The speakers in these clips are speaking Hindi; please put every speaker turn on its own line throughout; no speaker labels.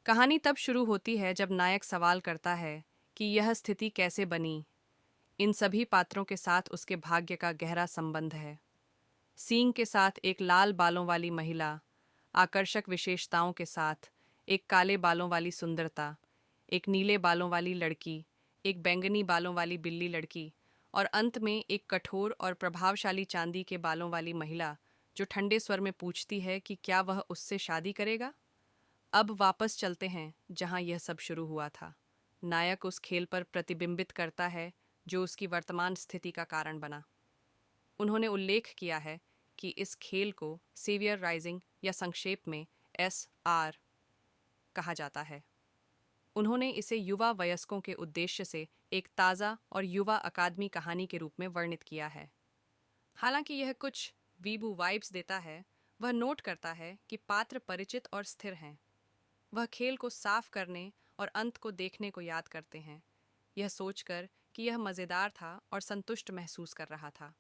कहानी तब शुरू होती है जब नायक सवाल करता है कि यह स्थिति कैसे बनी। इन सभी पात्रों के साथ उसके भाग्य का गहरा संबंध है। सींग के साथ एक लाल बालों वाली महिला, आकर्षक विशेषताओं के साथ एक काले बालों वाली सुंदरता, एक नीले बालों वाली लड़की, एक बैंगनी बालों वाली बिल्ली लड़की, और अंत में एक कठोर और प्रभावशाली चांदी के बालों वाली महिला जो ठंडे स्वर में पूछती है कि क्या वह उससे शादी करेगा। अब वापस चलते हैं जहां यह सब शुरू हुआ था। नायक उस खेल पर प्रतिबिंबित करता है जो उसकी वर्तमान स्थिति का कारण बना। उन्होंने उल्लेख किया है कि इस खेल को सेवियर राइजिंग या संक्षेप में SR कहा जाता है। उन्होंने इसे युवा वयस्कों के उद्देश्य से एक ताज़ा और युवा अकादमी कहानी के रूप में वर्णित किया है। हालांकि यह कुछ वीबू वाइब्स देता है, वह नोट करता है कि पात्र परिचित और स्थिर हैं। वह खेल को साफ करने और अंत को देखने को याद करते हैं, यह सोचकर कि यह मज़ेदार था और संतुष्ट महसूस कर रहा था।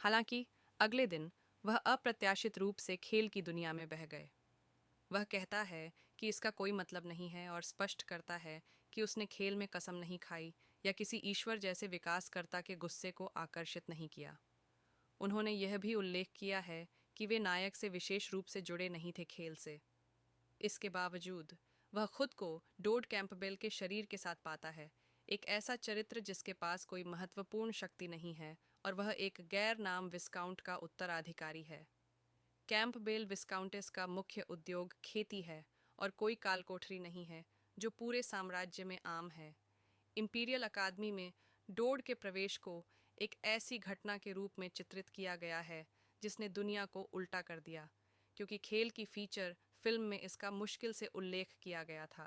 हालांकि अगले दिन वह अप्रत्याशित रूप से खेल की दुनिया में बह गए। वह कहता है कि इसका कोई मतलब नहीं है और स्पष्ट करता है कि उसने खेल में कसम नहीं खाई या किसी ईश्वर जैसे विकासकर्ता के गुस्से को आकर्षित नहीं किया। उन्होंने यह भी उल्लेख किया है कि वे नायक से विशेष रूप से जुड़े नहीं थे खेल से। इसके बावजूद वह खुद को डोड कैंपबेल के शरीर के साथ पाता है, एक ऐसा चरित्र जिसके पास कोई महत्वपूर्ण शक्ति नहीं है और वह एक गैर नाम विस्काउंट का उत्तराधिकारी है। कैंपबेल विस्काउंटेस का मुख्य उद्योग खेती है और कोई कालकोठरी नहीं है जो पूरे साम्राज्य में आम है। इंपीरियल अकादमी में डोड के प्रवेश को एक ऐसी घटना के रूप में चित्रित किया गया है जिसने दुनिया को उल्टा कर दिया, क्योंकि खेल की फीचर फिल्म में इसका मुश्किल से उल्लेख किया गया था।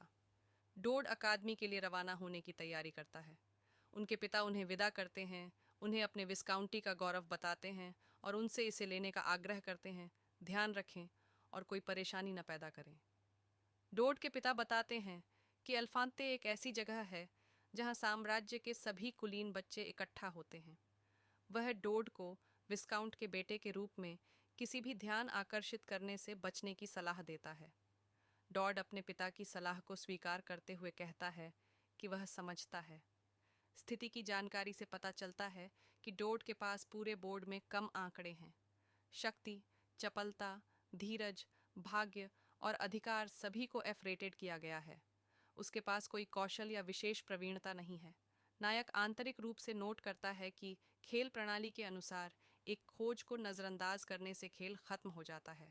डोड अकादमी के लिए रवाना होने की तैयारी करता है। उनके पिता उन्हें विदा करते हैं, उन्हें अपने विस्काउंटी का गौरव बताते हैं और उनसे इसे लेने का आग्रह करते हैं। ध्यान रखें और कोई परेशानी न पैदा करें। डोड के पिता बताते हैं कि अल्फांते एक ऐसी जगह है जहां साम्राज्य के सभी कुलीन बच्चे इकट्ठा होते हैं। वह डोड को विस्काउंट के बेटे के रूप में किसी भी ध्यान आकर्षित करने से बचने की सलाह देता है। डॉड अपने पिता की सलाह को स्वीकार करते हुए कहता है कि वह समझता है। स्थिति की जानकारी से पता चलता है कि डोड के पास पूरे बोर्ड में कम आंकड़े हैं। शक्ति, चपलता, धीरज, भाग्य और अधिकार सभी को एफ रेटेड किया गया है। उसके पास कोई कौशल या विशेष प्रवीणता नहीं है। नायक आंतरिक रूप से नोट करता है कि खेल प्रणाली के अनुसार एक खोज को नज़रअंदाज करने से खेल खत्म हो जाता है।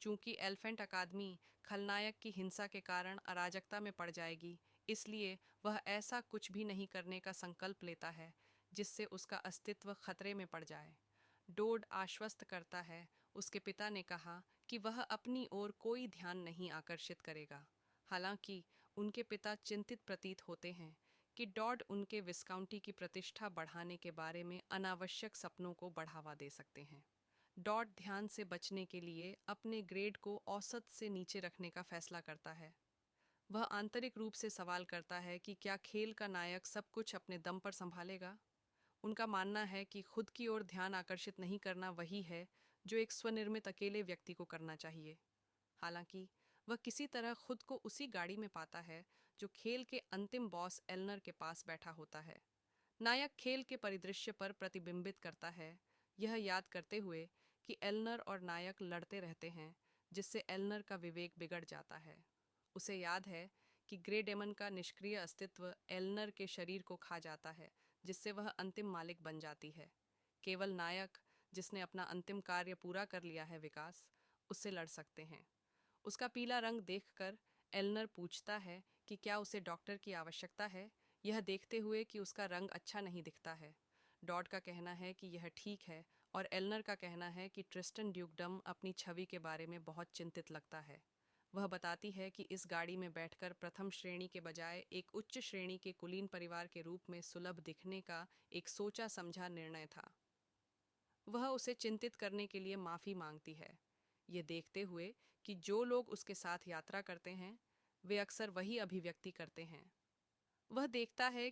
चूंकि एल्फेंट अकादमी खलनायक की हिंसा के कारण अराजकता में पड़ जाएगी, इसलिए वह ऐसा कुछ भी नहीं करने का संकल्प लेता है जिससे उसका अस्तित्व खतरे में पड़ जाए। डोड आश्वस्त करता है, उसके पिता ने कहा कि वह अपनी ओर कोई ध्यान नहीं आकर्षित करेगा। हालांकि उनके पिता चिंतित प्रतीत होते हैं कि डॉड उनके विस्काउंटी की प्रतिष्ठा बढ़ाने के बारे में अनावश्यक सपनों को बढ़ावा दे सकते हैं। डॉड ध्यान से बचने के लिए अपने ग्रेड को औसत से नीचे रखने का फैसला करता है। वह आंतरिक रूप से सवाल करता है कि क्या खेल का नायक सब कुछ अपने दम पर संभालेगा। उनका मानना है कि खुद की ओर ध्यान आकर्षित नहीं करना वही है जो एक स्वनिर्मित अकेले व्यक्ति को करना चाहिए। हालांकि वह किसी तरह खुद को उसी गाड़ी में पाता है जो खेल के अंतिम बॉस एल्नर के पास बैठा होता है। नायक खेल के परिदृश्य पर प्रतिबिंबित करता है, यह याद करते हुए कि एल्नर और नायक लड़ते रहते हैं, जिससे एल्नर का विवेक बिगड़ जाता है। उसे याद है कि ग्रे डेमन का निष्क्रिय अस्तित्व एल्नर के शरीर को खा जाता है, जिससे वह अंतिम मालिक बन जाती है। केवल नायक, जिसने अपना अंतिम कार्य पूरा कर लिया है, विकास, उससे लड़ सकते हैं। उसका पीला रंग देखकर एल्नर पूछता है कि क्या उसे डॉक्टर की आवश्यकता है, यह देखते हुए कि उसका रंग अच्छा नहीं दिखता है। डॉड का कहना है कि यह ठीक है और एल्नर का कहना है कि ट्रिस्टन ड्यूकडम अपनी छवि के बारे में बहुत चिंतित लगता है। वह बताती है कि इस गाड़ी में बैठकर प्रथम श्रेणी के बजाय एक उच्च श्रेणी के कुलीन परिवार के रूप में सुलभ दिखने का एक सोचा समझा निर्णय था। वह उसे चिंतित करने के लिए माफ़ी मांगती है, ये देखते हुए कि जो लोग उसके साथ यात्रा करते हैं वे अक्सर वही अभिव्यक्ति करते हैं। वह देखता है